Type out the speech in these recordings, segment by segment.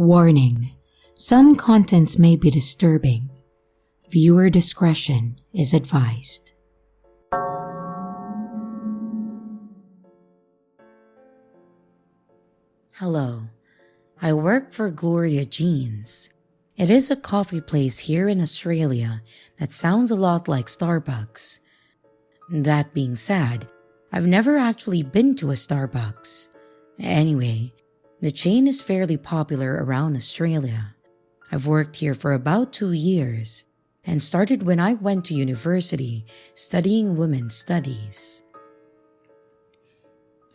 Warning: some contents may be disturbing. Viewer discretion is advised. Hello, I work for Gloria Jeans. It is a coffee place here in Australia that sounds a lot like Starbucks. That being said, I've never actually been to a Starbucks. Anyway, the chain is fairly popular around Australia. I've worked here for about 2 years and started when I went to university studying women's studies.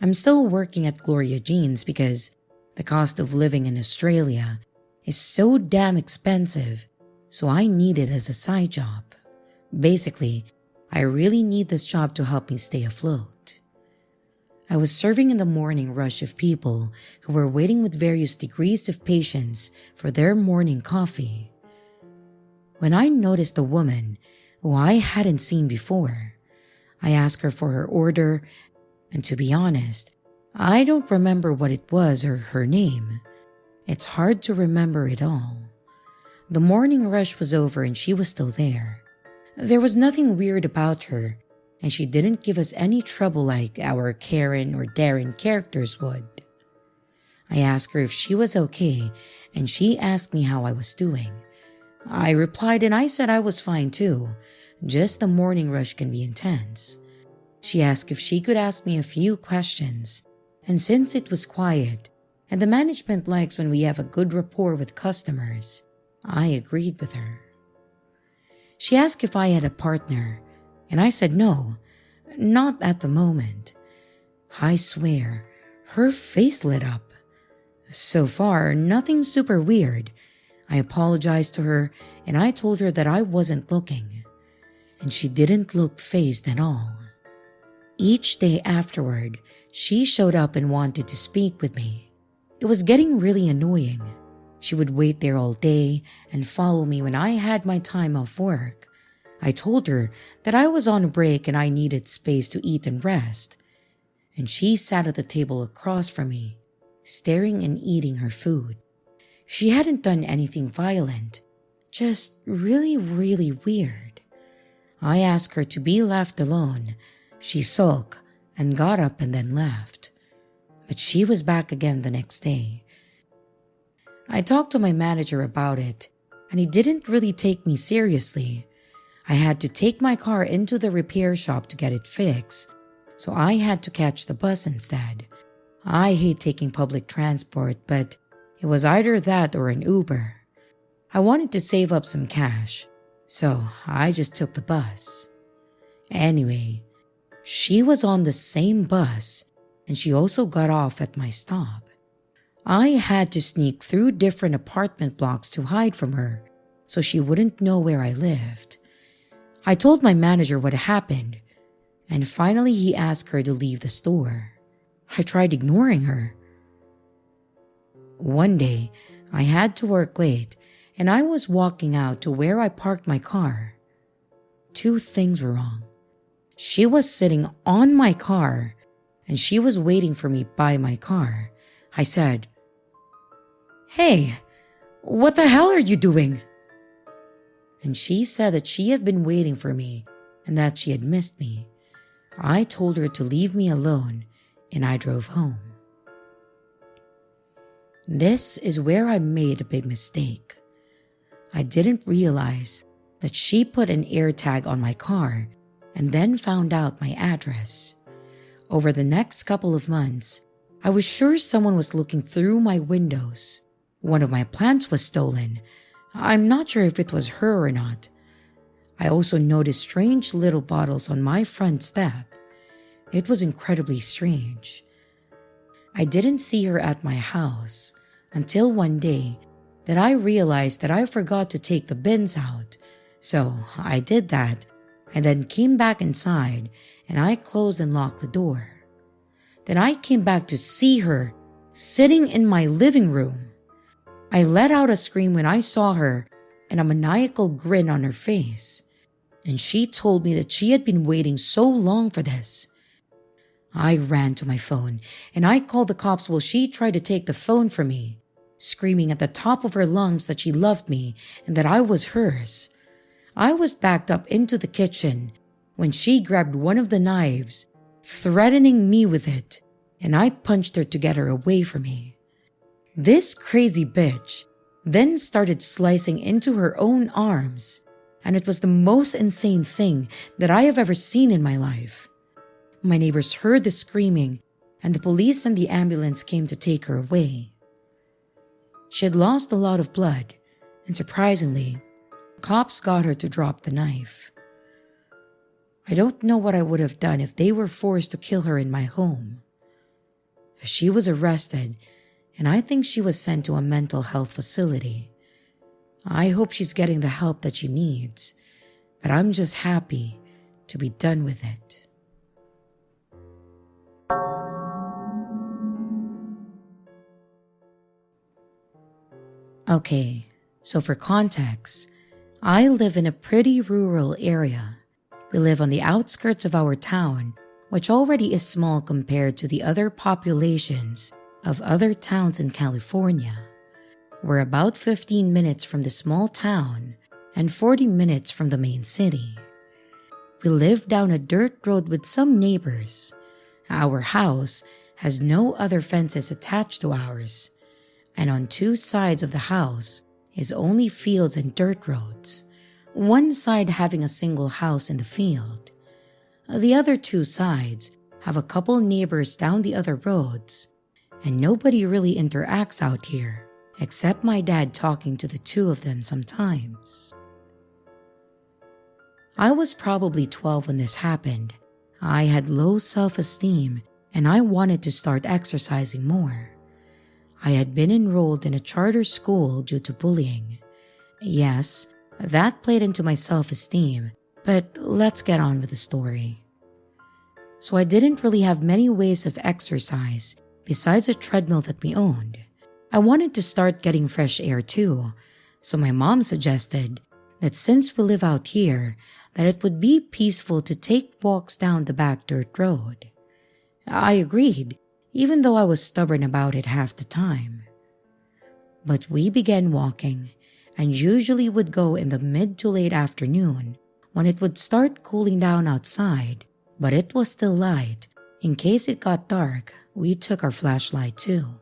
I'm still working at Gloria Jeans because the cost of living in Australia is so damn expensive, so I need it as a side job. Basically, I really need this job to help me stay afloat. I was serving in the morning rush of people who were waiting with various degrees of patience for their morning coffee. When I noticed a woman who I hadn't seen before, I asked her for her order, and to be honest, I don't remember what it was or her name. It's hard to remember it all. The morning rush was over and she was still there. There was nothing weird about her, and she didn't give us any trouble like our Karen or Darren characters would. I asked her if she was okay, and she asked me how I was doing. I replied and I said I was fine too, just the morning rush can be intense. She asked if she could ask me a few questions, and since it was quiet, and the management likes when we have a good rapport with customers, I agreed with her. She asked if I had a partner, and I said no, not at the moment. I swear, her face lit up. So far, nothing super weird. I apologized to her and I told her that I wasn't looking, and she didn't look fazed at all. Each day afterward, she showed up and wanted to speak with me. It was getting really annoying. She would wait there all day and follow me when I had my time off work. I told her that I was on a break and I needed space to eat and rest, and she sat at the table across from me, staring and eating her food. She hadn't done anything violent, just really weird. I asked her to be left alone. She sulked and got up and then left, but she was back again the next day. I talked to my manager about it, and he didn't really take me seriously. I had to take my car into the repair shop to get it fixed, so I had to catch the bus instead. I hate taking public transport, but it was either that or an Uber. I wanted to save up some cash, so I just took the bus. Anyway, she was on the same bus, and she also got off at my stop. I had to sneak through different apartment blocks to hide from her, so she wouldn't know where I lived. I told my manager what happened, and finally he asked her to leave the store. I tried ignoring her. One day, I had to work late, and I was walking out to where I parked my car. 2 things were wrong. She was sitting on my car, and she was waiting for me by my car. I said, "Hey, what the hell are you doing?" And she said that she had been waiting for me and that she had missed me. I told her to leave me alone, and I drove home. This is where I made a big mistake. I didn't realize that she put an AirTag on my car and then found out my address. Over the next couple of months, I was sure someone was looking through my windows. One of my plants was stolen. I'm not sure if it was her or not. I also noticed strange little bottles on my front step. It was incredibly strange. I didn't see her at my house until one day that I realized that I forgot to take the bins out. So I did that and then came back inside, and I closed and locked the door. Then I came back to see her sitting in my living room. I let out a scream when I saw her and a maniacal grin on her face, and she told me that she had been waiting so long for this. I ran to my phone and I called the cops while she tried to take the phone from me. screaming at the top of her lungs that she loved me and that I was hers. I was backed up into the kitchen when she grabbed one of the knives, threatening me with it, and I punched her to get her away from me. This crazy bitch then started slicing into her own arms, and it was the most insane thing that I have ever seen in my life. My neighbors heard the screaming, and the police and the ambulance came to take her away. She had lost a lot of blood, and surprisingly, cops got her to drop the knife. I don't know what I would have done if they were forced to kill her in my home. She was arrested, and I think she was sent to a mental health facility. I hope she's getting the help that she needs, but I'm just happy to be done with it. Okay, so for context, I live in a pretty rural area. We live on the outskirts of our town, which already is small compared to the other populations of other towns in California. We're about 15 minutes from the small town and 40 minutes from the main city. We live down a dirt road with some neighbors. Our house has no other fences attached to ours, and on two sides of the house is only fields and dirt roads, one side having a single house in the field. The other two sides have a couple neighbors down the other roads, and nobody really interacts out here except my dad talking to the two of them sometimes. I was probably 12 when this happened. I had low self-esteem and I wanted to start exercising more. I had been enrolled in a charter school due to bullying. Yes, that played into my self-esteem, but let's get on with the story. So I didn't really have many ways of exercise besides a treadmill that we owned. I wanted to start getting fresh air too, so my mom suggested that since we live out here, that it would be peaceful to take walks down the back dirt road. I agreed, even though I was stubborn about it half the time. But we began walking, and usually would go in the mid to late afternoon when it would start cooling down outside, but it was still light. In case it got dark, we took our flashlight too.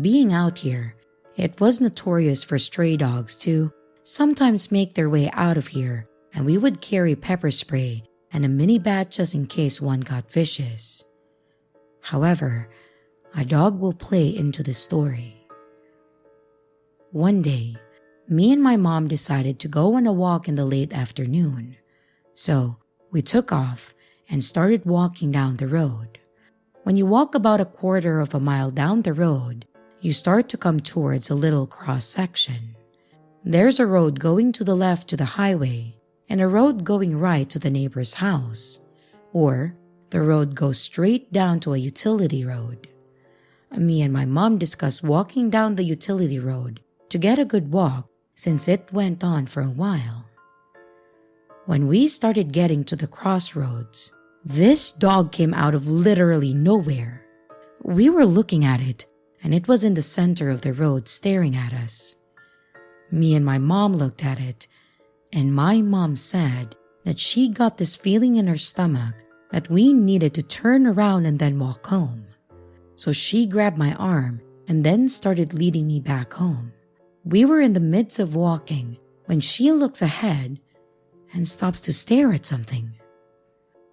Being out here, it was notorious for stray dogs to sometimes make their way out of here, and we would carry pepper spray and a mini bat just in case one got vicious. However, a dog will play into the story. One day, me and my mom decided to go on a walk in the late afternoon. So, we took off and started walking down the road. When you walk about a quarter of a mile down the road, you start to come towards a little cross section. There's a road going to the left to the highway and a road going right to the neighbor's house. Or, the road goes straight down to a utility road. Me and my mom discussed walking down the utility road to get a good walk since it went on for a while. When we started getting to the crossroads, this dog came out of literally nowhere. We were looking at it, and it was in the center of the road staring at us. Me and my mom looked at it, and my mom said that she got this feeling in her stomach that we needed to turn around and then walk home. So she grabbed my arm and then started leading me back home. We were in the midst of walking when she looks ahead and stops to stare at something.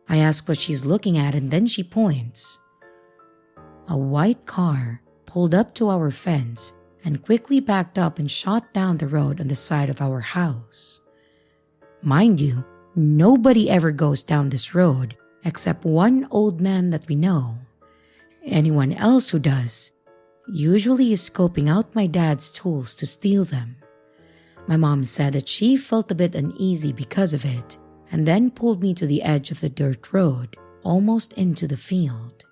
I ask what she's looking at, and then she points. A white car pulled up to our fence and quickly backed up and shot down the road on the side of our house. Mind you, nobody ever goes down this road except one old man that we know. Anyone else who does usually is scoping out my dad's tools to steal them. My mom said that she felt a bit uneasy because of it and then pulled me to the edge of the dirt road, almost into the field.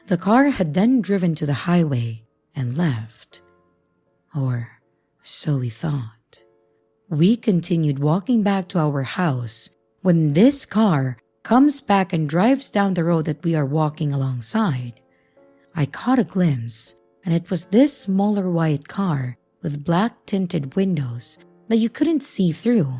The car had then driven to the highway and left. Or so we thought. We continued walking back to our house when this car comes back and drives down the road that we are walking alongside. I caught a glimpse and it was this smaller white car with black tinted windows that you couldn't see through.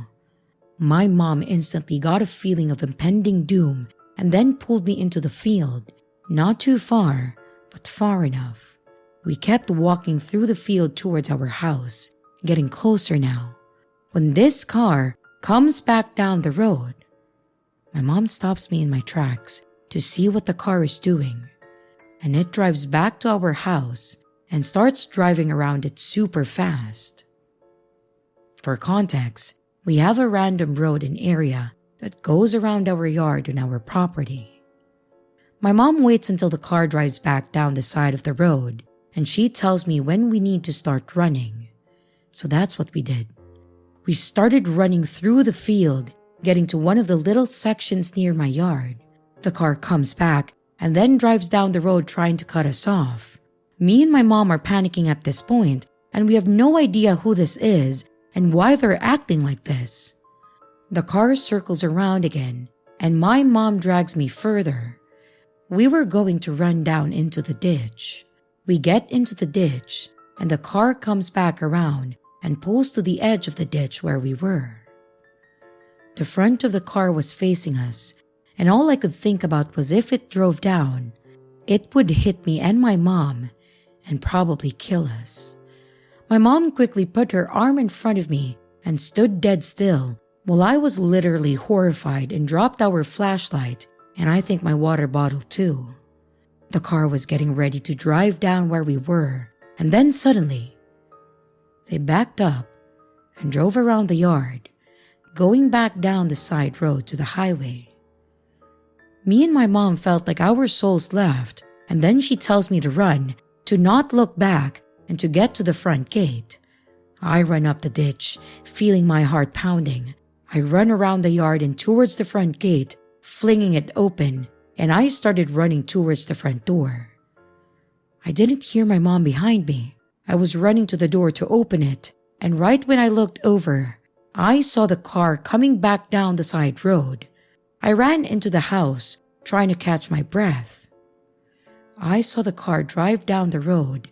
My mom instantly got a feeling of impending doom and then pulled me into the field, not too far, but far enough. We kept walking through the field towards our house, getting closer now, when this car comes back down the road. My mom stops me in my tracks to see what the car is doing, and it drives back to our house and starts driving around it super fast. For context, we have a random road and area that goes around our yard on our property. My mom waits until the car drives back down the side of the road, and she tells me when we need to start running. So that's what we did. We started running through the field, getting to one of the little sections near my yard. The car comes back and then drives down the road trying to cut us off. Me and my mom are panicking at this point, and we have no idea who this is and why they're acting like this. The car circles around again, and my mom drags me further. We were going to run down into the ditch. We get into the ditch, and the car comes back around and pulls to the edge of the ditch where we were. The front of the car was facing us, and all I could think about was if it drove down, it would hit me and my mom and probably kill us. My mom quickly put her arm in front of me and stood dead still while I was literally horrified and dropped our flashlight and I think my water bottle too. The car was getting ready to drive down where we were, and then suddenly, they backed up and drove around the yard, going back down the side road to the highway. Me and my mom felt like our souls left, and then she tells me to run, to not look back, and to get to the front gate. I run up the ditch, feeling my heart pounding. I run around the yard and towards the front gate, flinging it open, and I started running towards the front door. I didn't hear my mom behind me. I was running to the door to open it, and right when I looked over, I saw the car coming back down the side road. I ran into the house, trying to catch my breath. I saw the car drive down the road,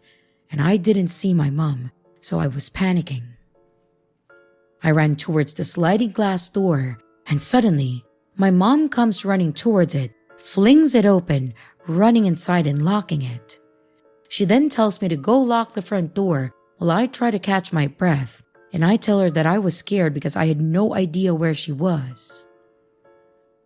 and I didn't see my mom, so I was panicking. I ran towards the sliding glass door, and suddenly, my mom comes running towards it, flings it open, running inside and locking it. She then tells me to go lock the front door while I try to catch my breath, and I tell her that I was scared because I had no idea where she was.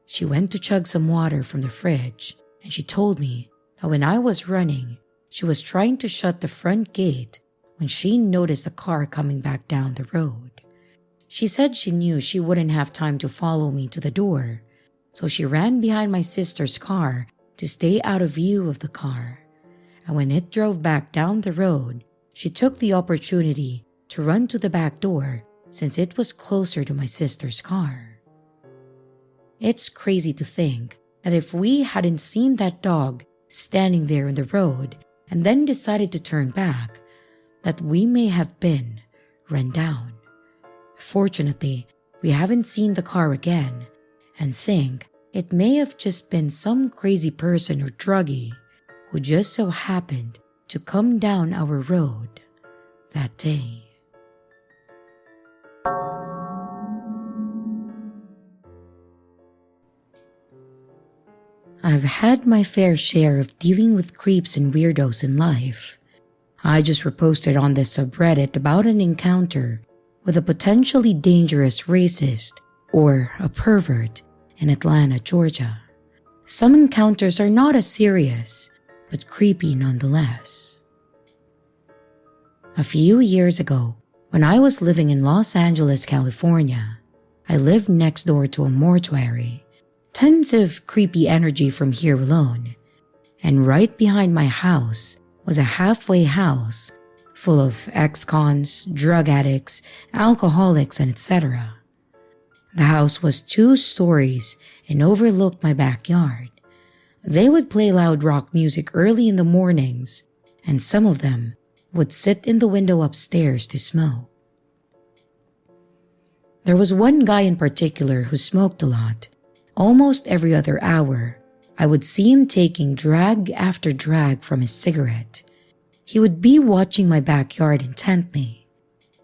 She went to chug some water from the fridge, and she told me that when I was running, she was trying to shut the front gate when she noticed the car coming back down the road. She said she knew she wouldn't have time to follow me to the door, so she ran behind my sister's car to stay out of view of the car. And when it drove back down the road, she took the opportunity to run to the back door since it was closer to my sister's car. It's crazy to think that if we hadn't seen that dog standing there in the road and then decided to turn back, that we may have been run down. Fortunately, we haven't seen the car again and think it may have just been some crazy person or druggie who just so happened to come down our road that day. I've had my fair share of dealing with creeps and weirdos in life. I just reposted on this subreddit about an encounter with a potentially dangerous racist or a pervert in Atlanta, Georgia. Some encounters are not as serious, but creepy nonetheless. A few years ago, when I was living in Los Angeles, California, I lived next door to a mortuary. Tons of creepy energy from here alone. And right behind my house was a halfway house full of ex-cons, drug addicts, alcoholics, and etc. The house was 2 stories and overlooked my backyard. They would play loud rock music early in the mornings, and some of them would sit in the window upstairs to smoke. There was one guy in particular who smoked a lot. Almost every other hour, I would see him taking drag after drag from his cigarette. he would be watching my backyard intently.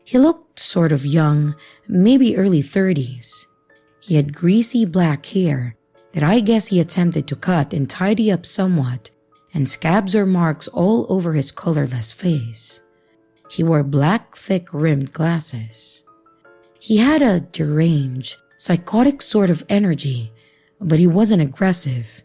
He looked sort of young, maybe early 30s. He had greasy black hair that I guess he attempted to cut and tidy up somewhat, and scabs or marks all over his colorless face. He wore black, thick-rimmed glasses. He had a deranged, psychotic sort of energy, but he wasn't aggressive.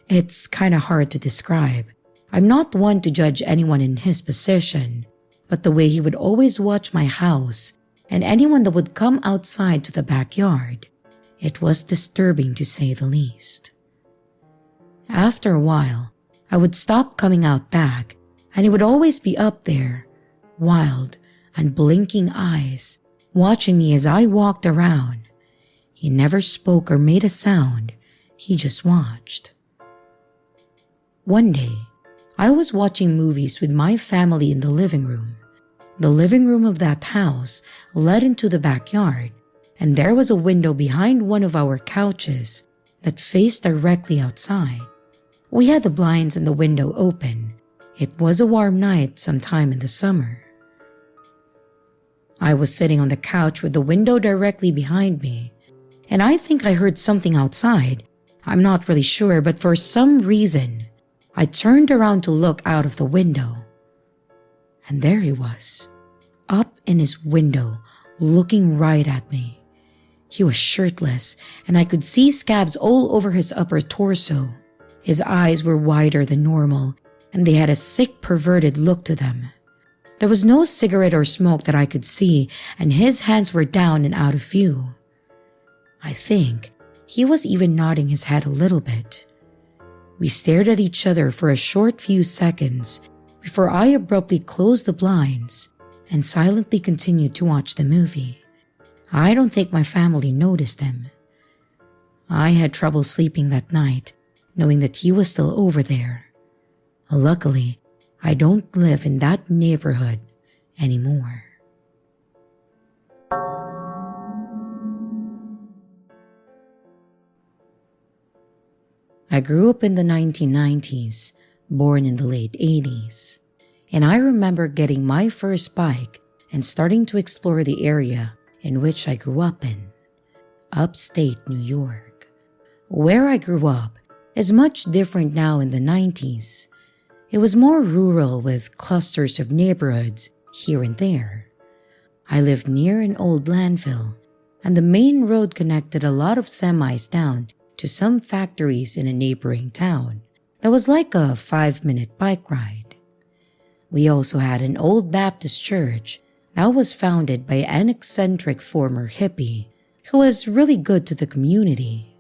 It's kinda hard to describe. I'm not one to judge anyone in his position, but the way he would always watch my house and anyone that would come outside to the backyard, it was disturbing to say the least. After a while, I would stop coming out back, and he would always be up there, wild, unblinking eyes, watching me as I walked around. He never spoke or made a sound, he just watched. One day, I was watching movies with my family in the living room. The living room of that house led into the backyard, and there was a window behind one of our couches that faced directly outside. We had the blinds and the window open. It was a warm night sometime in the summer. I was sitting on the couch with the window directly behind me, and I think I heard something outside. I'm not really sure, but for some reason, I turned around to look out of the window. And there he was, up in his window, looking right at me. He was shirtless, and I could see scabs all over his upper torso. His eyes were wider than normal, and they had a sick, perverted look to them. There was no cigarette or smoke that I could see, and his hands were down and out of view. I think he was even nodding his head a little bit. We stared at each other for a short few seconds before I abruptly closed the blinds and silently continued to watch the movie. I don't think my family noticed him. I had trouble sleeping that night, knowing that he was still over there. Luckily, I don't live in that neighborhood anymore. I grew up in the 1990s, born in the late 80s, and I remember getting my first bike and starting to explore the area in which I grew up in, upstate New York. Where I grew up is much different now in the 90s. It was more rural with clusters of neighborhoods here and there. I lived near an old landfill, and the main road connected a lot of semis down to some factories in a neighboring town that was like a 5-minute bike ride. We also had an old Baptist church that was founded by an eccentric former hippie who was really good to the community.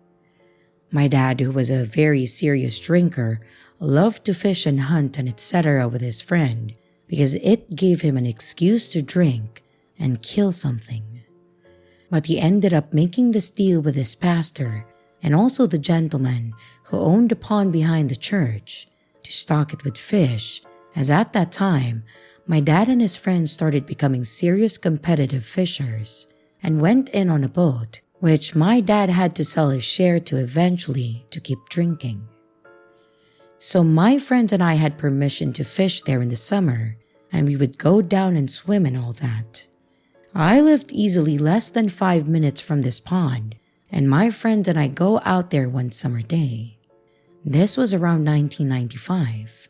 My dad, who was a very serious drinker, loved to fish and hunt and etc. with his friend because it gave him an excuse to drink and kill something. But he ended up making this deal with his pastor and also the gentleman who owned the pond behind the church to stock it with fish, as at that time, my dad and his friends started becoming serious competitive fishers and went in on a boat, which my dad had to sell his share to eventually to keep drinking. So my friends and I had permission to fish there in the summer, and we would go down and swim and all that. I lived easily less than 5 minutes from this pond, and my friends and I go out there one summer day. This was around 1995.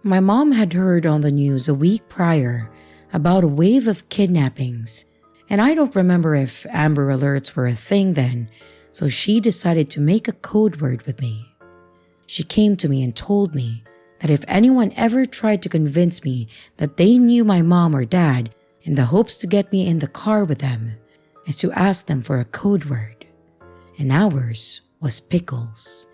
My mom had heard on the news a week prior about a wave of kidnappings, and I don't remember if Amber Alerts were a thing then, so she decided to make a code word with me. She came to me and told me that if anyone ever tried to convince me that they knew my mom or dad in the hopes to get me in the car with them, is to ask them for a code word, and ours was pickles.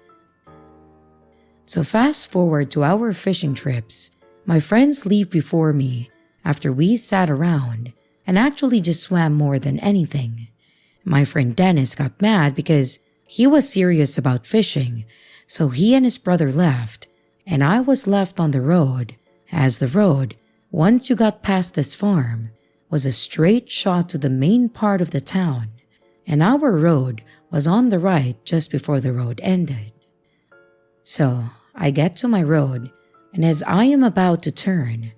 So fast forward to our fishing trips, my friends leave before me after we sat around and actually just swam more than anything. My friend Dennis got mad because he was serious about fishing, so he and his brother left, and I was left on the road, as the road, once you got past this farm, was a straight shot to the main part of the town, and our road was on the right just before the road ended. So I get to my road, and as I am about to turn,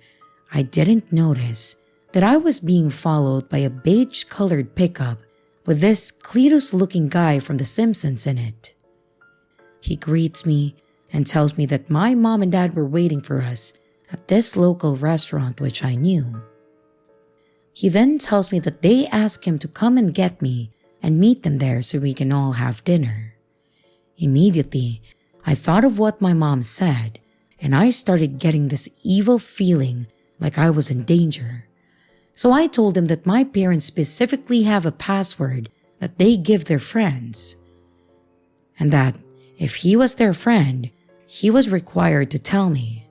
I didn't notice that I was being followed by a beige-colored pickup with this Cletus-looking guy from The Simpsons in it. He greets me and tells me that my mom and dad were waiting for us at this local restaurant, which I knew. He then tells me that they asked him to come and get me and meet them there so we can all have dinner. Immediately, I thought of what my mom said, and I started getting this evil feeling like I was in danger. So I told him that my parents specifically have a password that they give their friends, and that if he was their friend, he was required to tell me.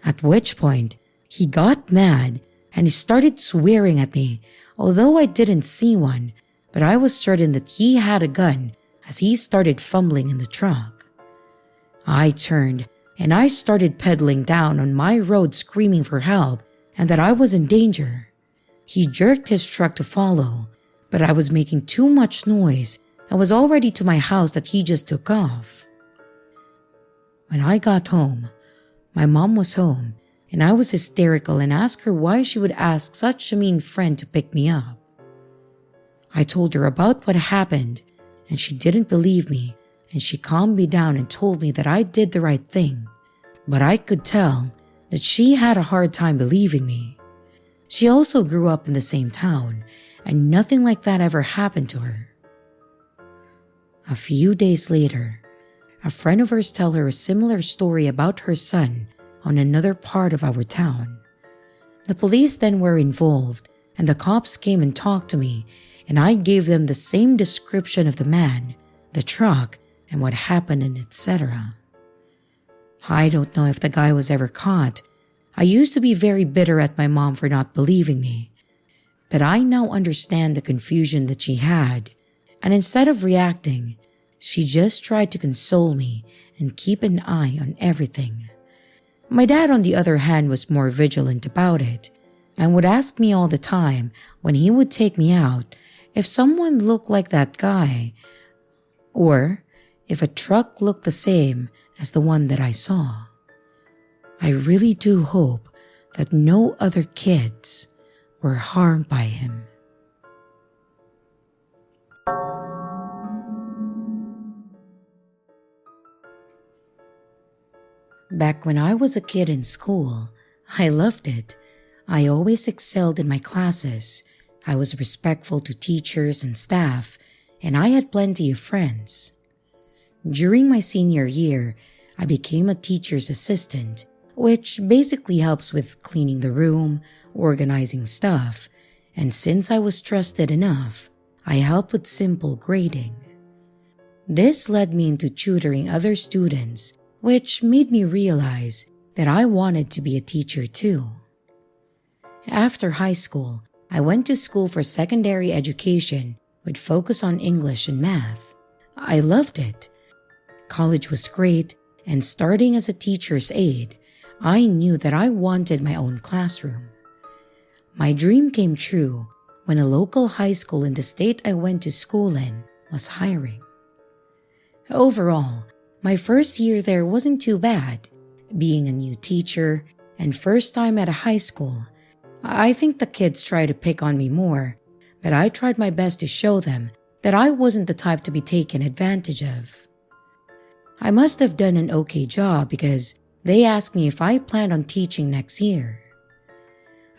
At which point, he got mad and he started swearing at me, although I didn't see one, but I was certain that he had a gun as he started fumbling in the truck. I turned and I started pedaling down on my road screaming for help and that I was in danger. He jerked his truck to follow, but I was making too much noise and was already to my house that he just took off. When I got home, my mom was home and I was hysterical and asked her why she would ask such a mean friend to pick me up. I told her about what happened and she didn't believe me, and she calmed me down and told me that I did the right thing, but I could tell that she had a hard time believing me. She also grew up in the same town and nothing like that ever happened to her. A few days later, a friend of hers told her a similar story about her son on another part of our town. The police then were involved and the cops came and talked to me, and I gave them the same description of the man, the truck, and what happened and etc. I don't know if the guy was ever caught. I used to be very bitter at my mom for not believing me, but I now understand the confusion that she had, and instead of reacting, she just tried to console me and keep an eye on everything. My dad, on the other hand, was more vigilant about it and would ask me all the time when he would take me out if someone looked like that guy or if a truck looked the same as the one that I saw. I really do hope that no other kids were harmed by him. Back when I was a kid in school, I loved it. I always excelled in my classes. I was respectful to teachers and staff, and I had plenty of friends. During my senior year, I became a teacher's assistant, which basically helps with cleaning the room, organizing stuff, and since I was trusted enough, I helped with simple grading. This led me into tutoring other students, which made me realize that I wanted to be a teacher too. After high school, I went to school for secondary education with focus on English and math. I loved it. College was great, and starting as a teacher's aide, I knew that I wanted my own classroom. My dream came true when a local high school in the state I went to school in was hiring. Overall, my first year there wasn't too bad. Being a new teacher and first time at a high school, I think the kids tried to pick on me more, but I tried my best to show them that I wasn't the type to be taken advantage of. I must have done an okay job because they asked me if I planned on teaching next year.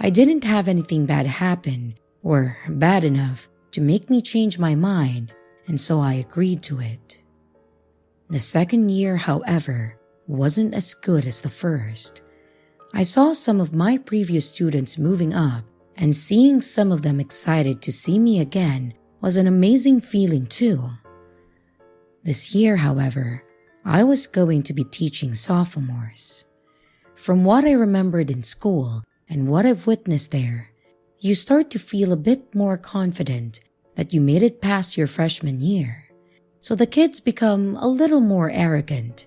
I didn't have anything bad happen or bad enough to make me change my mind, and so I agreed to it. The second year, however, wasn't as good as the first. I saw some of my previous students moving up, and seeing some of them excited to see me again was an amazing feeling too. This year, however, I was going to be teaching sophomores. From what I remembered in school and what I've witnessed there, you start to feel a bit more confident that you made it past your freshman year. So the kids become a little more arrogant,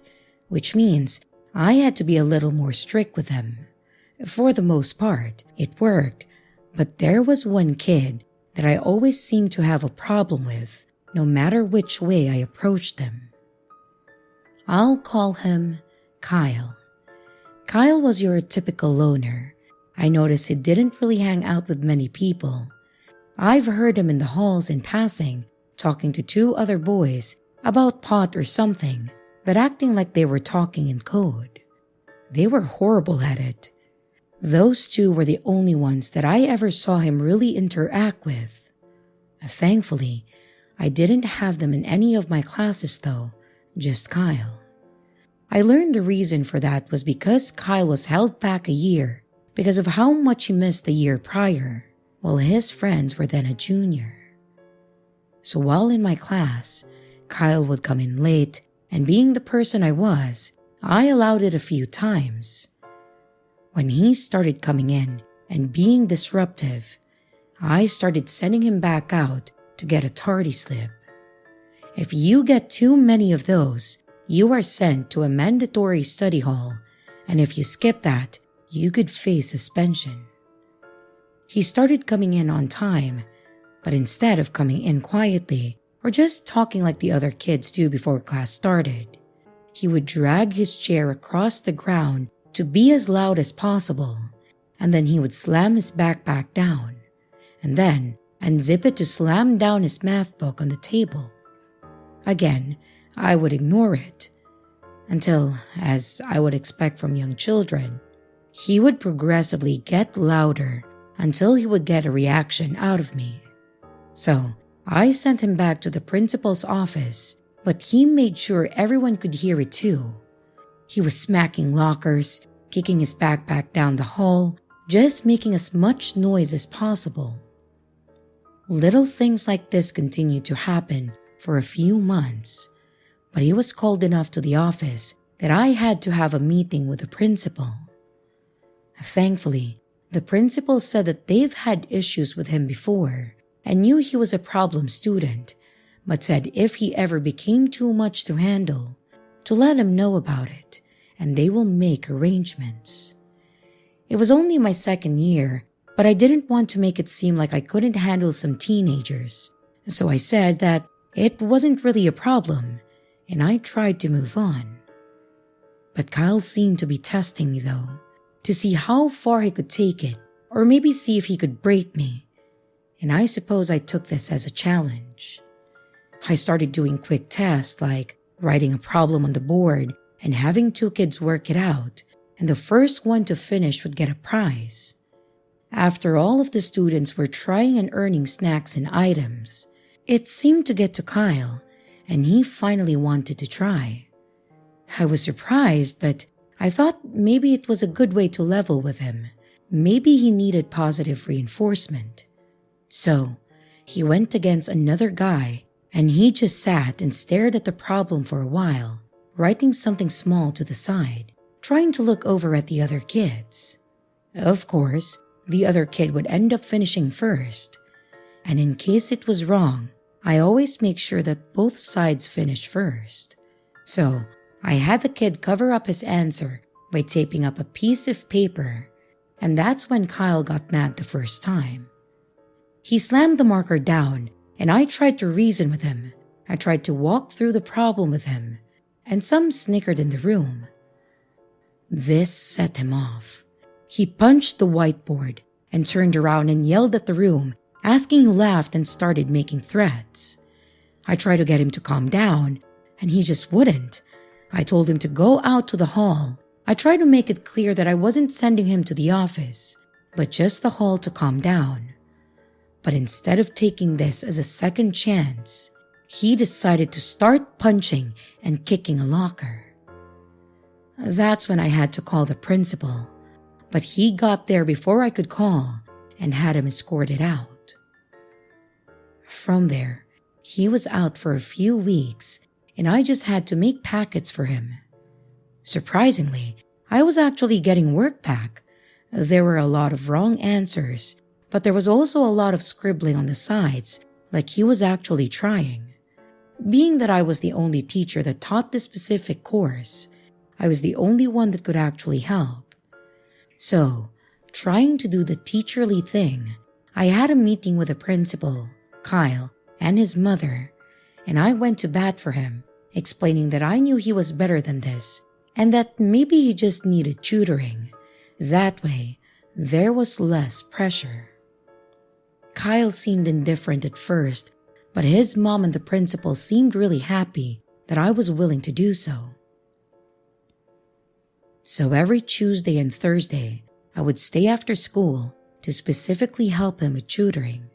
which means I had to be a little more strict with them. For the most part, it worked, but there was one kid that I always seemed to have a problem with, no matter which way I approached them. I'll call him Kyle. Kyle was your typical loner. I noticed he didn't really hang out with many people. I've heard him in the halls in passing, talking to two other boys about pot or something, but acting like they were talking in code. They were horrible at it. Those two were the only ones that I ever saw him really interact with. Thankfully, I didn't have them in any of my classes though, just Kyle. I learned the reason for that was because Kyle was held back a year because of how much he missed the year prior, while his friends were then a junior. So while in my class, Kyle would come in late, and being the person I was, I allowed it a few times. When he started coming in and being disruptive, I started sending him back out to get a tardy slip. If you get too many of those, you are sent to a mandatory study hall, and if you skip that, you could face suspension. He started coming in on time, but instead of coming in quietly or just talking like the other kids do before class started, he would drag his chair across the ground to be as loud as possible, and then he would slam his backpack down, and then unzip it to slam down his math book on the table. Again, I would ignore it, until, as I would expect from young children, he would progressively get louder until he would get a reaction out of me. So, I sent him back to the principal's office, but he made sure everyone could hear it too. He was smacking lockers, kicking his backpack down the hall, just making as much noise as possible. Little things like this continued to happen for a few months, but he was called enough to the office that I had to have a meeting with the principal. Thankfully, the principal said that they've had issues with him before and knew he was a problem student, but said if he ever became too much to handle, to let him know about it, and they will make arrangements. It was only my second year, but I didn't want to make it seem like I couldn't handle some teenagers, so I said that it wasn't really a problem, and I tried to move on. But Kyle seemed to be testing me though, to see how far he could take it, or maybe see if he could break me, and I suppose I took this as a challenge. I started doing quick tests like writing a problem on the board and having two kids work it out, and the first one to finish would get a prize. After all of the students were trying and earning snacks and items, it seemed to get to Kyle, and he finally wanted to try. I was surprised, but I thought maybe it was a good way to level with him. Maybe he needed positive reinforcement. So, he went against another guy, and he just sat and stared at the problem for a while, writing something small to the side, trying to look over at the other kids. Of course, the other kid would end up finishing first, and in case it was wrong, I always make sure that both sides finish first. So, I had the kid cover up his answer by taping up a piece of paper, and that's when Kyle got mad the first time. He slammed the marker down, and I tried to reason with him. I tried to walk through the problem with him, and some snickered in the room. This set him off. He punched the whiteboard and turned around and yelled at the room, asking who laughed, and started making threats. I tried to get him to calm down, and he just wouldn't. I told him to go out to the hall. I tried to make it clear that I wasn't sending him to the office, but just the hall to calm down. But instead of taking this as a second chance, he decided to start punching and kicking a locker. That's when I had to call the principal, but he got there before I could call and had him escorted out. From there, he was out for a few weeks, and I just had to make packets for him. Surprisingly, I was actually getting work back. There were a lot of wrong answers, but there was also a lot of scribbling on the sides, like he was actually trying. Being that I was the only teacher that taught this specific course, I was the only one that could actually help. So, trying to do the teacherly thing, I had a meeting with the principal, Kyle, and his mother, and I went to bat for him, explaining that I knew he was better than this, and that maybe he just needed tutoring. That way, there was less pressure. Kyle seemed indifferent at first, but his mom and the principal seemed really happy that I was willing to do so. So every Tuesday and Thursday, I would stay after school to specifically help him with tutoring.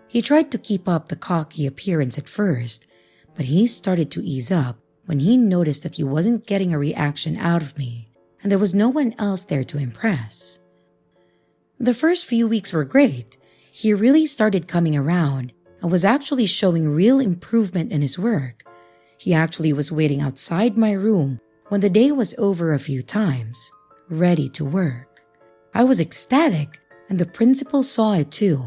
He tried to keep up the cocky appearance at first, but he started to ease up when he noticed that he wasn't getting a reaction out of me and there was no one else there to impress. The first few weeks were great. He really started coming around and was actually showing real improvement in his work. He actually was waiting outside my room when the day was over a few times, ready to work. I was ecstatic, and the principal saw it too.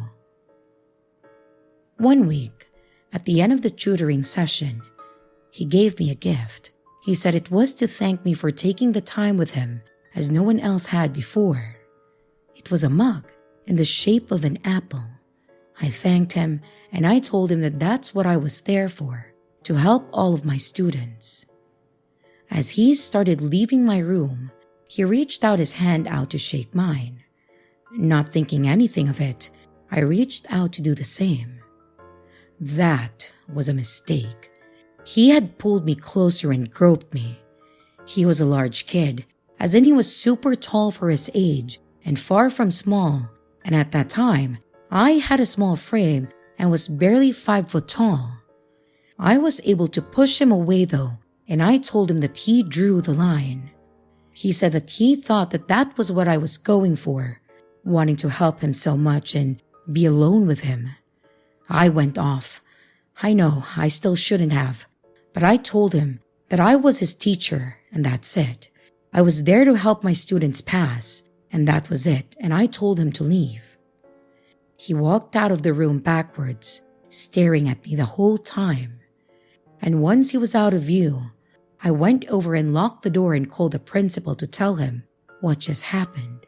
One week, at the end of the tutoring session, he gave me a gift. He said it was to thank me for taking the time with him as no one else had before. It was a mug in the shape of an apple. I thanked him and I told him that that's what I was there for, to help all of my students. As he started leaving my room, he reached out his hand out to shake mine. Not thinking anything of it, I reached out to do the same. That was a mistake. He had pulled me closer and groped me. He was a large kid, as in he was super tall for his age and far from small, and at that time, I had a small frame and was barely 5 foot tall. I was able to push him away though, and I told him that he drew the line. He said that he thought that that was what I was going for, wanting to help him so much and be alone with him. I went off. I know I still shouldn't have, but I told him that I was his teacher and that's it. I was there to help my students pass, and that was it, and I told him to leave. He walked out of the room backwards, staring at me the whole time. And once he was out of view, I went over and locked the door and called the principal to tell him what just happened.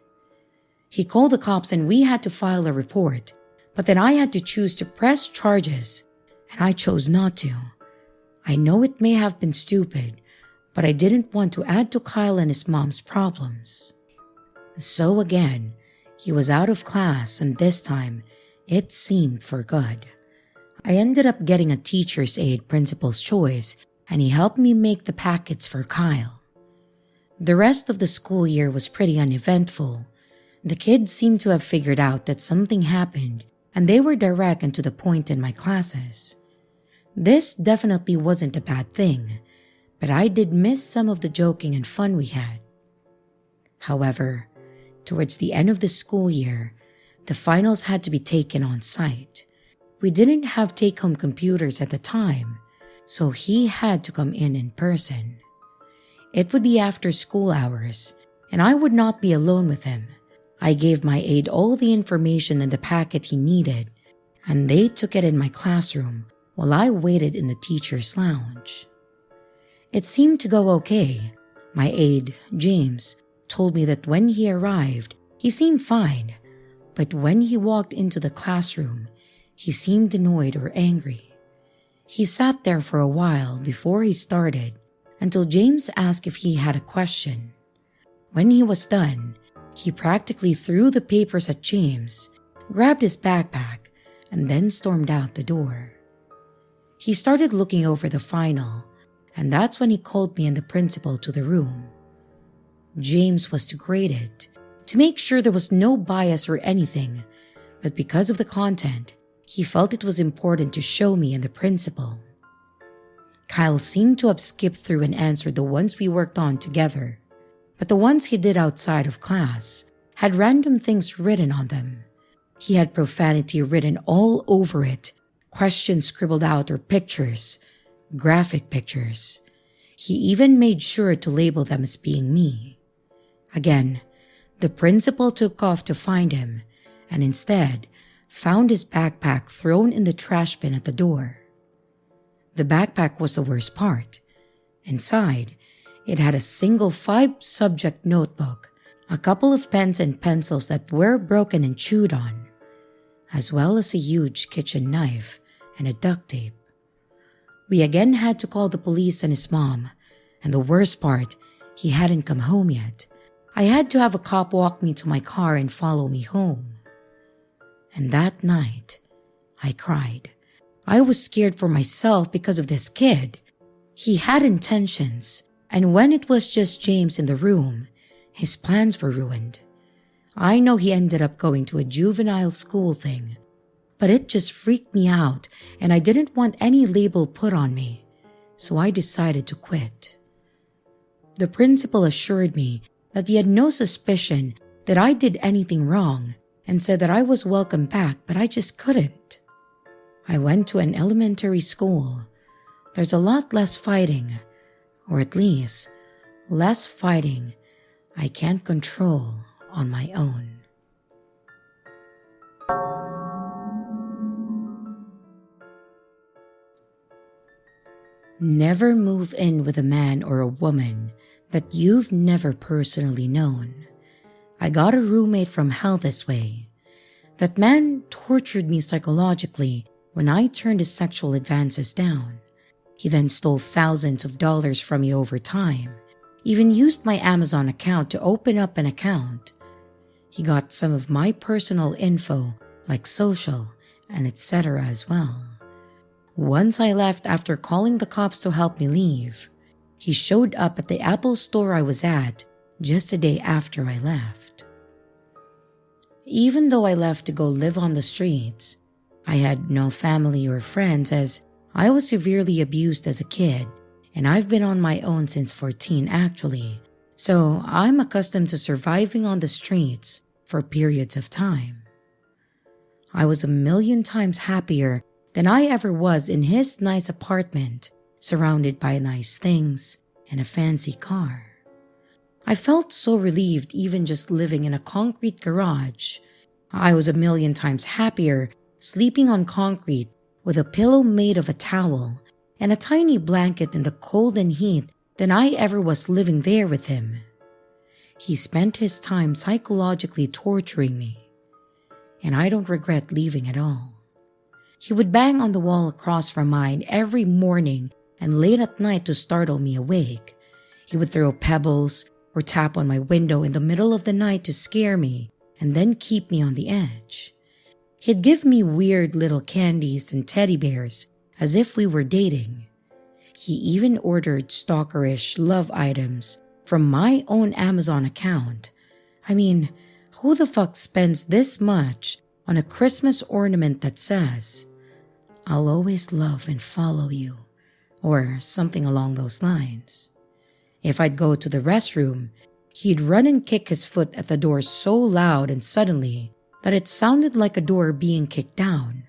He called the cops and we had to file a report, but then I had to choose to press charges, and I chose not to. I know it may have been stupid, but I didn't want to add to Kyle and his mom's problems. So again, he was out of class, and this time, it seemed for good. I ended up getting a teacher's aide principal's choice, and he helped me make the packets for Kyle. The rest of the school year was pretty uneventful. The kids seemed to have figured out that something happened, and they were direct and to the point in my classes. This definitely wasn't a bad thing, but I did miss some of the joking and fun we had. However, towards the end of the school year, the finals had to be taken on site. We didn't have take-home computers at the time, so he had to come in person. It would be after school hours, and I would not be alone with him. I gave my aide all the information in the packet he needed, and they took it in my classroom while I waited in the teacher's lounge. It seemed to go okay. My aide, James, told me that when he arrived, he seemed fine, but when he walked into the classroom, he seemed annoyed or angry. He sat there for a while before he started, until James asked if he had a question. When he was done, he practically threw the papers at James, grabbed his backpack, and then stormed out the door. He started looking over the final, and that's when he called me and the principal to the room. James was to grade it, to make sure there was no bias or anything, but because of the content, he felt it was important to show me and the principal. Kyle seemed to have skipped through and answered the ones we worked on together, but the ones he did outside of class had random things written on them. He had profanity written all over it, questions scribbled out or pictures, graphic pictures. He even made sure to label them as being me. Again, the principal took off to find him and instead found his backpack thrown in the trash bin at the door. The backpack was the worst part. Inside, it had a single 5-subject notebook, a couple of pens and pencils that were broken and chewed on, as well as a huge kitchen knife and a duct tape. We again had to call the police and his mom, and the worst part, He hadn't come home yet. I had to have a cop walk me to my car and follow me home. And that night, I cried. I was scared for myself because of this kid. He had intentions, and when it was just James in the room, his plans were ruined. I know he ended up going to a juvenile school thing, but it just freaked me out and I didn't want any label put on me, so I decided to quit. The principal assured me that he had no suspicion that I did anything wrong and said that I was welcome back, but I just couldn't. I went to an elementary school. There's a lot less fighting, or at least less fighting I can't control on my own. Never move in with a man or a woman that you've never personally known. I got a roommate from hell this way. That man tortured me psychologically when I turned his sexual advances down. He then stole thousands of dollars from me over time, even used my Amazon account to open up an account. He got some of my personal info like social and etc. as well. Once I left after calling the cops to help me leave, he showed up at the Apple store I was at just a day after I left. Even though I left to go live on the streets, I had no family or friends as I was severely abused as a kid, and I've been on my own since 14 actually, so I'm accustomed to surviving on the streets for periods of time. I was 1,000,000 times happier than I ever was in his nice apartment, surrounded by nice things and a fancy car. I felt so relieved even just living in a concrete garage. I was 1,000,000 times happier sleeping on concrete with a pillow made of a towel and a tiny blanket in the cold and heat than I ever was living there with him. He spent his time psychologically torturing me, and I don't regret leaving at all. He would bang on the wall across from mine every morning and late at night to startle me awake. He would throw pebbles or tap on my window in the middle of the night to scare me and then keep me on the edge. He'd give me weird little candies and teddy bears as if we were dating. He even ordered stalkerish love items from my own Amazon account. I mean, who the fuck spends this much on a Christmas ornament that says, "I'll always love and follow you," or something along those lines? If I'd go to the restroom, he'd run and kick his foot at the door so loud and suddenly that it sounded like a door being kicked down.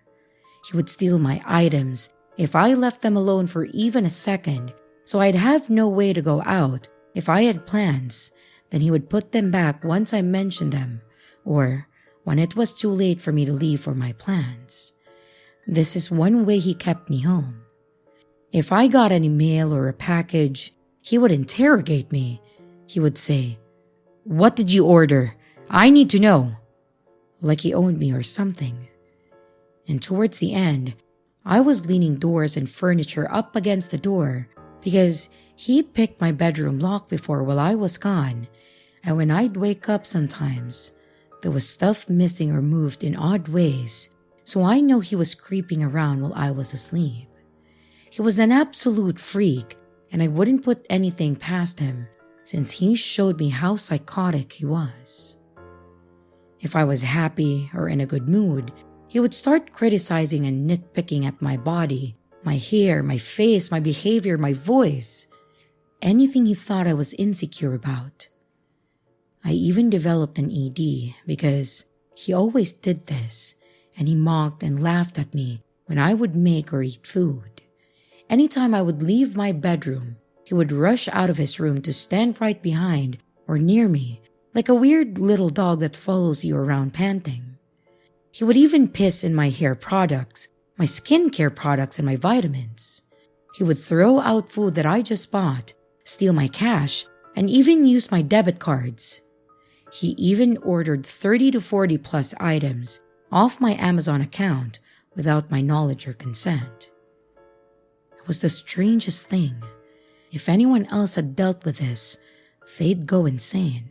He would steal my items if I left them alone for even a second, so I'd have no way to go out if I had plans. Then he would put them back once I mentioned them, or when it was too late for me to leave for my plans. This is one way he kept me home. If I got any mail or a package, he would interrogate me. He would say, "What did you order? I need to know." Like he owned me or something. And towards the end, I was leaning doors and furniture up against the door because he picked my bedroom lock before while I was gone, and when I'd wake up sometimes, there was stuff missing or moved in odd ways, so I know he was creeping around while I was asleep. He was an absolute freak, and I wouldn't put anything past him since he showed me how psychotic he was. If I was happy or in a good mood, he would start criticizing and nitpicking at my body, my hair, my face, my behavior, my voice, anything he thought I was insecure about. I even developed an ED because he always did this, and he mocked and laughed at me when I would make or eat food. Anytime I would leave my bedroom, he would rush out of his room to stand right behind or near me, like a weird little dog that follows you around panting. He would even piss in my hair products, my skincare products, and my vitamins. He would throw out food that I just bought, steal my cash, and even use my debit cards. He even ordered 30 to 40 plus items off my Amazon account without my knowledge or consent. It was the strangest thing. If anyone else had dealt with this, they'd go insane.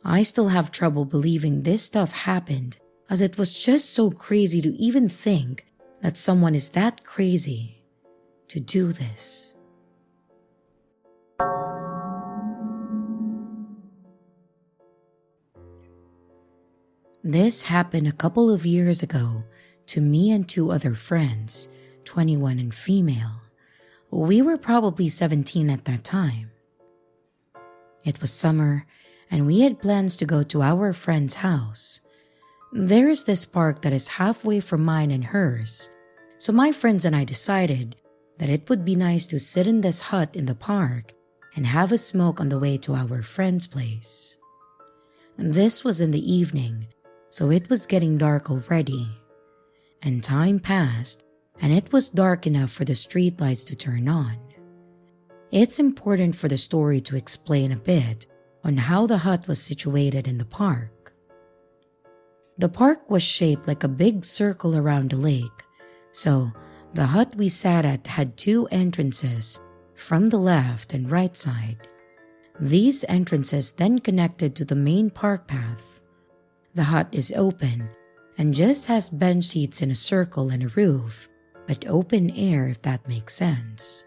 I still have trouble believing this stuff happened, as it was just so crazy to even think that someone is that crazy to do this. This happened a couple of years ago to me and two other friends, 21 and female. We were probably 17 at that time. It was summer, and we had plans to go to our friend's house. There is this park that is halfway from mine and hers, so my friends and I decided that it would be nice to sit in this hut in the park and have a smoke on the way to our friend's place. This was in the evening, so it was getting dark already. And time passed, and it was dark enough for the streetlights to turn on. It's important for the story to explain a bit on how the hut was situated in the park. The park was shaped like a big circle around a lake, so the hut we sat at had two entrances from the left and right side. These entrances then connected to the main park path. The hut is open and just has bench seats in a circle and a roof, but open air if that makes sense.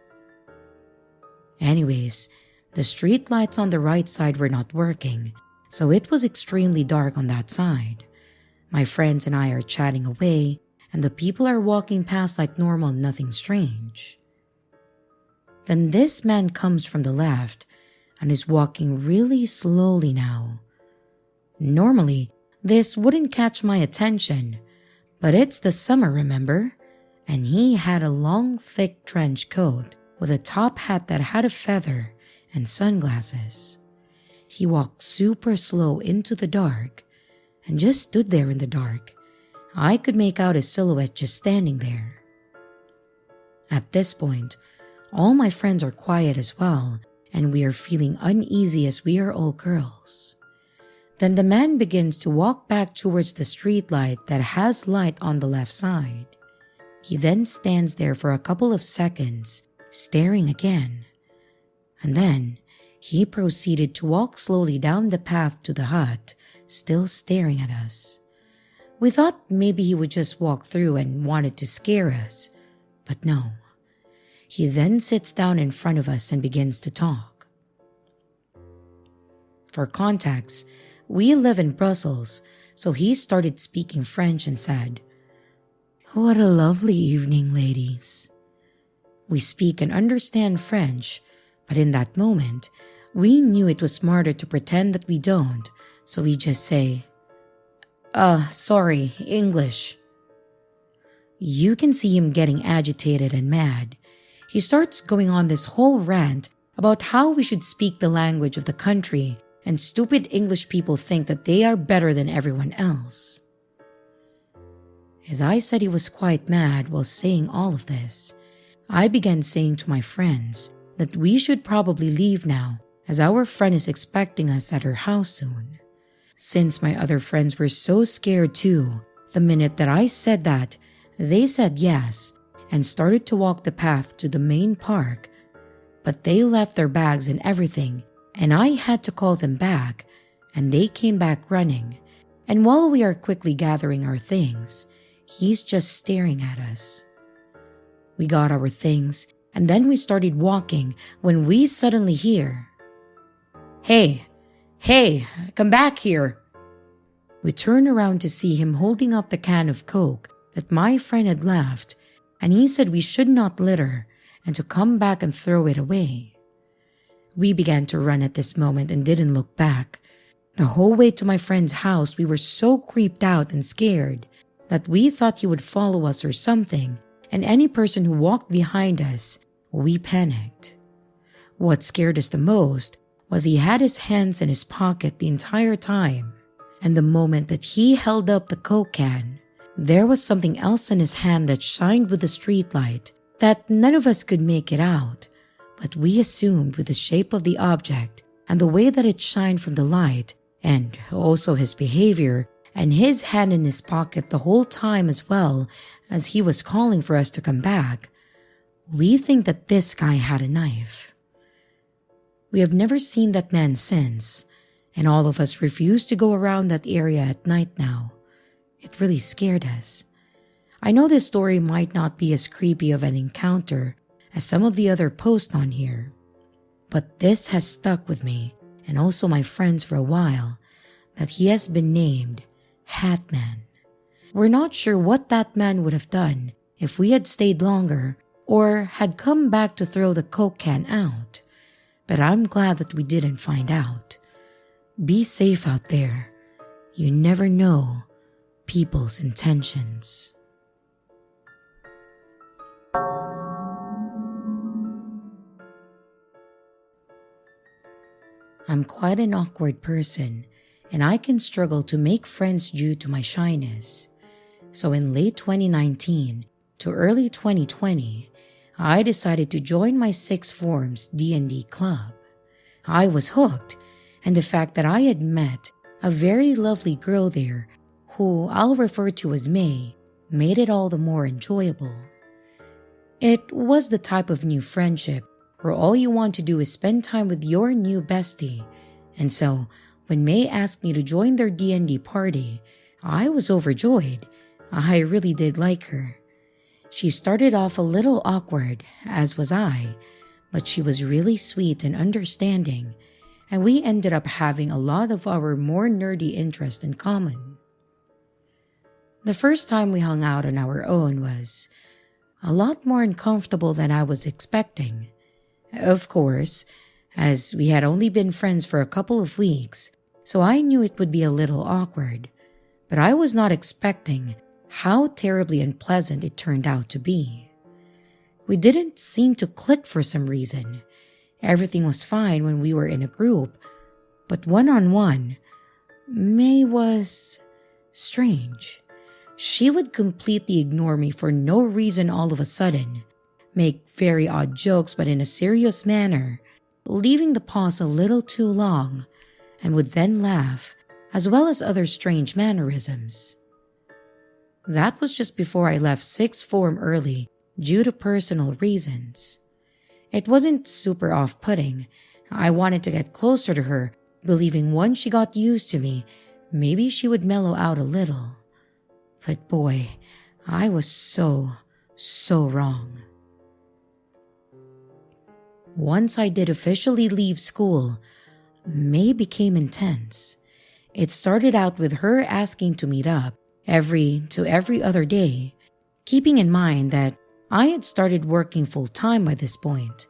Anyways, the street lights on the right side were not working, so it was extremely dark on that side. My friends and I are chatting away, and the people are walking past like normal, nothing strange. Then this man comes from the left and is walking really slowly now. Normally, this wouldn't catch my attention, but it's the summer, remember? And he had a long, thick trench coat with a top hat that had a feather and sunglasses. He walked super slow into the dark and just stood there in the dark. I could make out his silhouette just standing there. At this point, all my friends are quiet as well, and we are feeling uneasy as we are all girls. Then the man begins to walk back towards the street light that has light on the left side. He then stands there for a couple of seconds, staring again. And then he proceeded to walk slowly down the path to the hut, still staring at us. We thought maybe he would just walk through and wanted to scare us, but no. He then sits down in front of us and begins to talk. For context, we live in Brussels, so he started speaking French and said, "What a lovely evening, ladies." We speak and understand French, but in that moment, we knew it was smarter to pretend that we don't, so we just say, sorry, English." You can see him getting agitated and mad. He starts going on this whole rant about how we should speak the language of the country and stupid English people think that they are better than everyone else. As I said, he was quite mad while saying all of this. I began saying to my friends that we should probably leave now, as our friend is expecting us at her house soon. Since my other friends were so scared too, the minute that I said that, they said yes and started to walk the path to the main park, but they left their bags and everything, and I had to call them back, and they came back running. And while we are quickly gathering our things, he's just staring at us. We got our things, and then we started walking when we suddenly hear, Hey, come back here." We turn around to see him holding up the can of Coke that my friend had left, and he said we should not litter and to come back and throw it away. We began to run at this moment and didn't look back. The whole way to my friend's house, we were so creeped out and scared that we thought he would follow us or something, and any person who walked behind us, we panicked. What scared us the most was he had his hands in his pocket the entire time, and the moment that he held up the Coke can, there was something else in his hand that shined with the streetlight that none of us could make it out, but we assumed with the shape of the object and the way that it shined from the light, and also his behavior and his hand in his pocket the whole time as well as he was calling for us to come back, we think that this guy had a knife. We have never seen that man since, and all of us refuse to go around that area at night now. It really scared us. I know this story might not be as creepy of an encounter as some of the other posts on here, but this has stuck with me and also my friends for a while, that he has been named Hatman. We're not sure what that man would have done if we had stayed longer or had come back to throw the Coke can out, but I'm glad that we didn't find out. Be safe out there. You never know people's intentions. I'm quite an awkward person, and I can struggle to make friends due to my shyness. So in late 2019 to early 2020, I decided to join my sixth form's D&D club. I was hooked, and the fact that I had met a very lovely girl there, who I'll refer to as May, made it all the more enjoyable. It was the type of new friendship where all you want to do is spend time with your new bestie, and so when May asked me to join their D&D party, I was overjoyed. I really did like her. She started off a little awkward, as was I, but she was really sweet and understanding, and we ended up having a lot of our more nerdy interests in common. The first time we hung out on our own was a lot more uncomfortable than I was expecting. Of course, as we had only been friends for a couple of weeks, so I knew it would be a little awkward, but I was not expecting how terribly unpleasant it turned out to be. We didn't seem to click for some reason. Everything was fine when we were in a group, but one-on-one, May was strange. She would completely ignore me for no reason all of a sudden, make very odd jokes but in a serious manner, leaving the pause a little too long, and would then laugh, as well as other strange mannerisms. That was just before I left sixth form early due to personal reasons. It wasn't super off-putting. I wanted to get closer to her, believing once she got used to me, maybe she would mellow out a little. But boy, I was so wrong. Once I did officially leave school, May became intense. It started out with her asking to meet up every other day, keeping in mind that I had started working full-time by this point,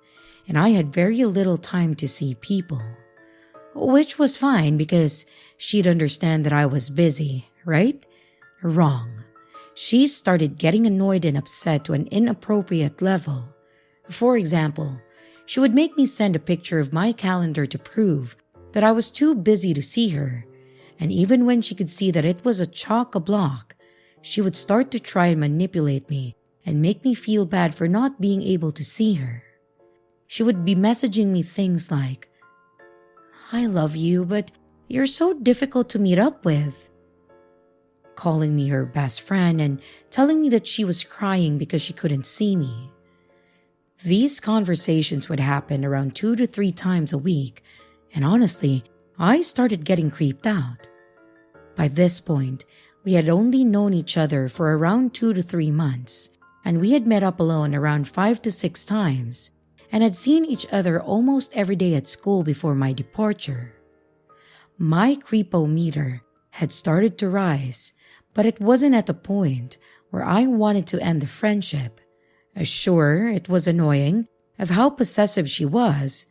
and I had very little time to see people. Which was fine because she'd understand that I was busy, right? Wrong. She started getting annoyed and upset to an inappropriate level. For example, she would make me send a picture of my calendar to prove that I was too busy to see her, and even when she could see that it was a chock-a-block, she would start to try and manipulate me and make me feel bad for not being able to see her. She would be messaging me things like, "I love you, but you're so difficult to meet up with," calling me her best friend and telling me that she was crying because she couldn't see me. These conversations would happen around 2 to 3 times a week, and honestly, I started getting creeped out. By this point, we had only known each other for around 2 to 3 months, and we had met up alone around 5 to 6 times, and had seen each other almost every day at school before my departure. My creepo meter had started to rise, but it wasn't at the point where I wanted to end the friendship. Sure, it was annoying of how possessive she was,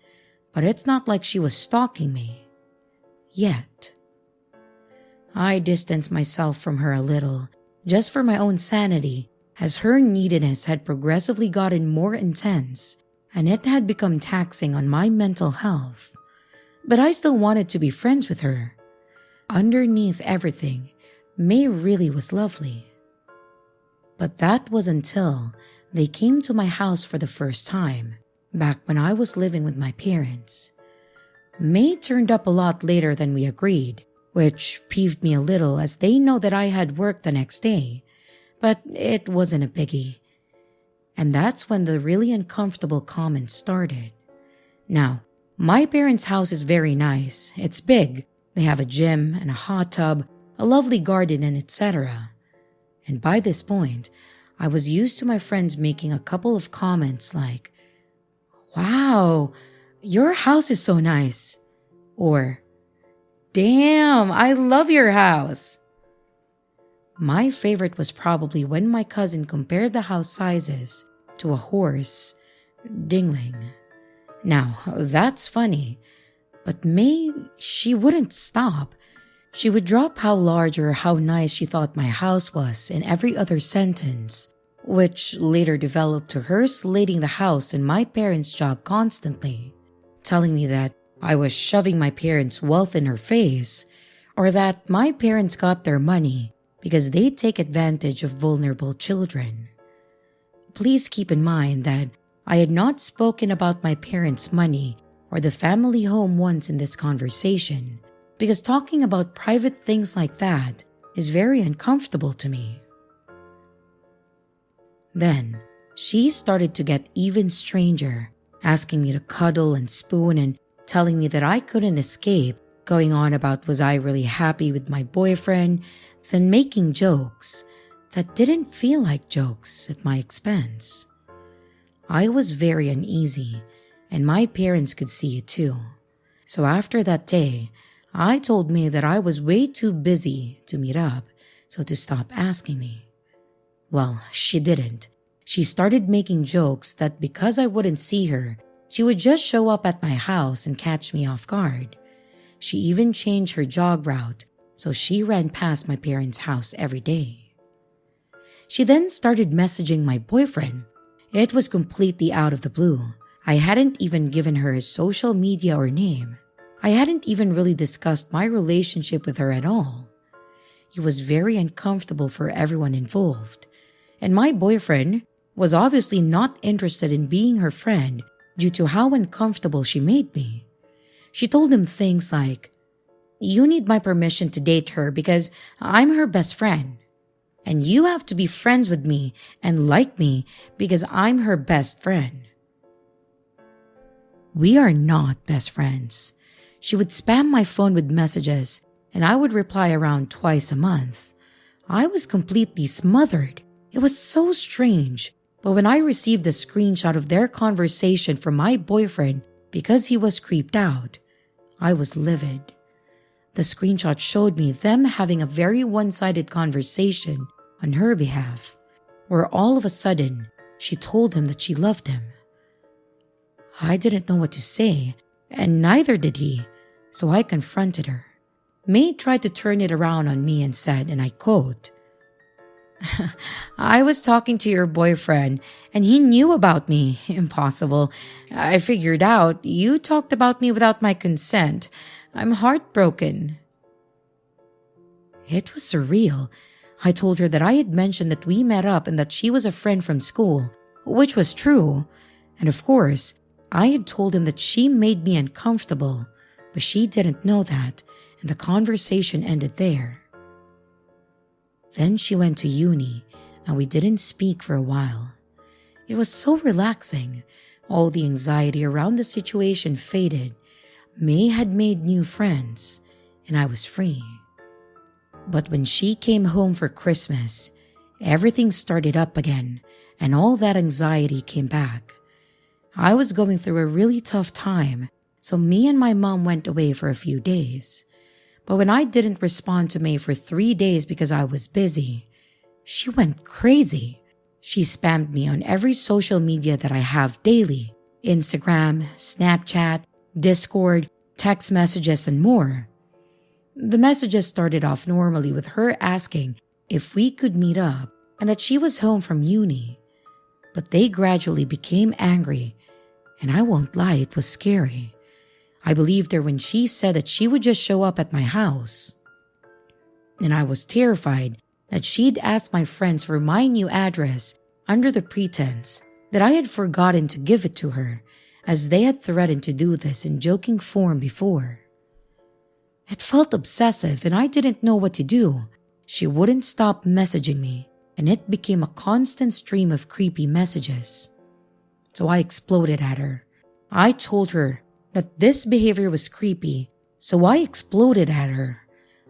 but it's not like she was stalking me. Yet. I distanced myself from her a little, just for my own sanity, as her neediness had progressively gotten more intense, and it had become taxing on my mental health. But I still wanted to be friends with her. Underneath everything, May really was lovely. But that was until they came to my house for the first time, back when I was living with my parents. May turned up a lot later than we agreed, which peeved me a little as they know that I had work the next day, but it wasn't a biggie. And that's when the really uncomfortable comments started. Now, My parents' house is very nice. It's big. They have a gym and a hot tub, a lovely garden, and etc. And by this point, I was used to my friends making a couple of comments like, "Wow, your house is so nice." Or, "Damn, I love your house." My favorite was probably when my cousin compared the house sizes to a horse dingling. Now, that's funny, but May, she wouldn't stop. She would drop how large or how nice she thought my house was in every other sentence, which later developed to her slating the house and my parents' job constantly, telling me that I was shoving my parents' wealth in her face, or that my parents got their money because they take advantage of vulnerable children. Please keep in mind that I had not spoken about my parents' money or the family home once in this conversation, because talking about private things like that is very uncomfortable to me. Then, she started to get even stranger, asking me to cuddle and spoon and telling me that I couldn't escape, going on about was I really happy with my boyfriend, then making jokes that didn't feel like jokes at my expense. I was very uneasy, and my parents could see it too. So after that day, I told May that I was way too busy to meet up, so to stop asking me. Well, she didn't. She started making jokes that because I wouldn't see her, she would just show up at my house and catch me off guard. She even changed her jog route, so she ran past my parents' house every day. She then started messaging my boyfriend. It was completely out of the blue. I hadn't even given her his social media or name. I hadn't even really discussed my relationship with her at all. It was very uncomfortable for everyone involved. And my boyfriend was obviously not interested in being her friend due to how uncomfortable she made me. She told him things like, "You need my permission to date her because I'm her best friend. And you have to be friends with me and like me because I'm her best friend." We are not best friends. She would spam my phone with messages and I would reply around twice a month. I was completely smothered. It was so strange. But when I received a screenshot of their conversation from my boyfriend because he was creeped out, I was livid. The screenshot showed me them having a very one-sided conversation on her behalf, where all of a sudden, she told him that she loved him. I didn't know what to say, and neither did he, so I confronted her. May tried to turn it around on me and said, and I quote, "I was talking to your boyfriend, and he knew about me. Impossible. I figured out you talked about me without my consent. I'm heartbroken." It was surreal. I told her that I had mentioned that we met up and that she was a friend from school, which was true. And of course, I had told him that she made me uncomfortable, but she didn't know that, and the conversation ended there. Then she went to uni, and we didn't speak for a while. It was so relaxing. All the anxiety around the situation faded. May had made new friends, and I was free. But when she came home for Christmas, everything started up again, and all that anxiety came back. I was going through a really tough time, so me and my mom went away for a few days. But when I didn't respond to May for 3 days because I was busy, she went crazy. She spammed me on every social media that I have daily: Instagram, Snapchat, Discord, text messages, and more. The messages started off normally with her asking if we could meet up and that she was home from uni. But they gradually became angry, and I won't lie, it was scary. I believed her when she said that she would just show up at my house. And I was terrified that she'd ask my friends for my new address under the pretense that I had forgotten to give it to her, as they had threatened to do this in joking form before. It felt obsessive and I didn't know what to do. She wouldn't stop messaging me, and it became a constant stream of creepy messages. So I exploded at her. I told her that this behavior was creepy, so I exploded at her.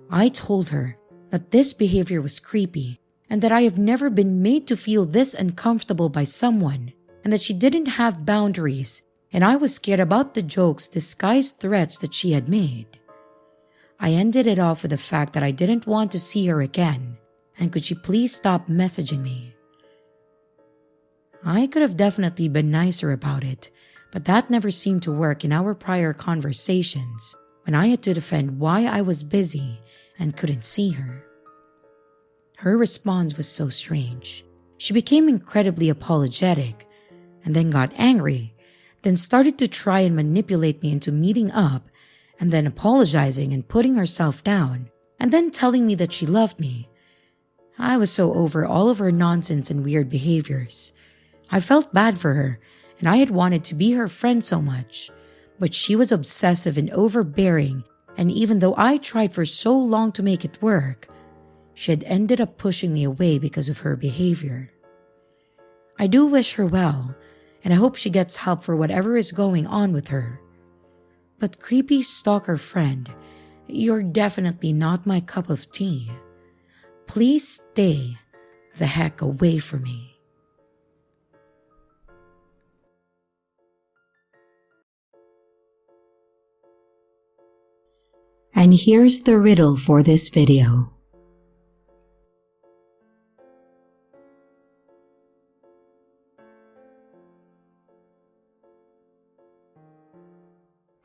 I told her that this behavior was creepy and that I have never been made to feel this uncomfortable by someone, and that she didn't have boundaries, and I was scared about the jokes disguised threats that she had made. I ended it off with the fact that I didn't want to see her again, and could she please stop messaging me? I could have definitely been nicer about it, but that never seemed to work in our prior conversations when I had to defend why I was busy and couldn't see her. Her response was so strange. She became incredibly apologetic, and then got angry, then started to try and manipulate me into meeting up, and then apologizing and putting herself down, and then telling me that she loved me. I was so over all of her nonsense and weird behaviors. I felt bad for her, and I had wanted to be her friend so much, but she was obsessive and overbearing, and even though I tried for so long to make it work, she had ended up pushing me away because of her behavior. I do wish her well, and I hope she gets help for whatever is going on with her. But creepy stalker friend, you're definitely not my cup of tea. Please stay the heck away from me. And here's the riddle for this video.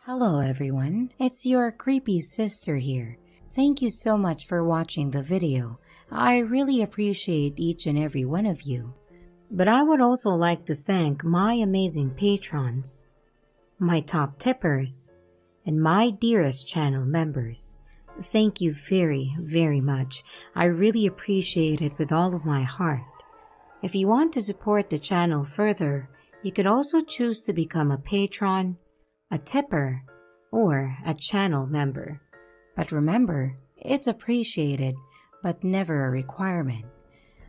Hello everyone, it's your creepy sister here. Thank you so much for watching the video. I really appreciate each and every one of you. But I would also like to thank my amazing patrons, my top tippers, and my dearest channel members. Thank you very, very much. I really appreciate it with all of my heart. If you want to support the channel further, you could also choose to become a patron, a tipper, or a channel member. But remember, it's appreciated, but never a requirement.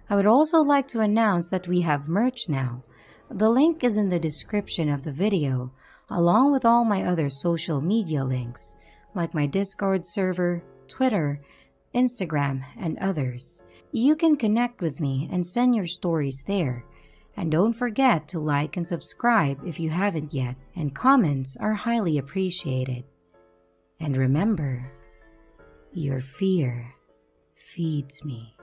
I would also like to announce that we have merch now. The link is in the description of the video, along with all my other social media links, like my Discord server, Twitter, Instagram, and others. You can connect with me and send your stories there. And don't forget to like and subscribe if you haven't yet, and comments are highly appreciated. And remember, your fear feeds me.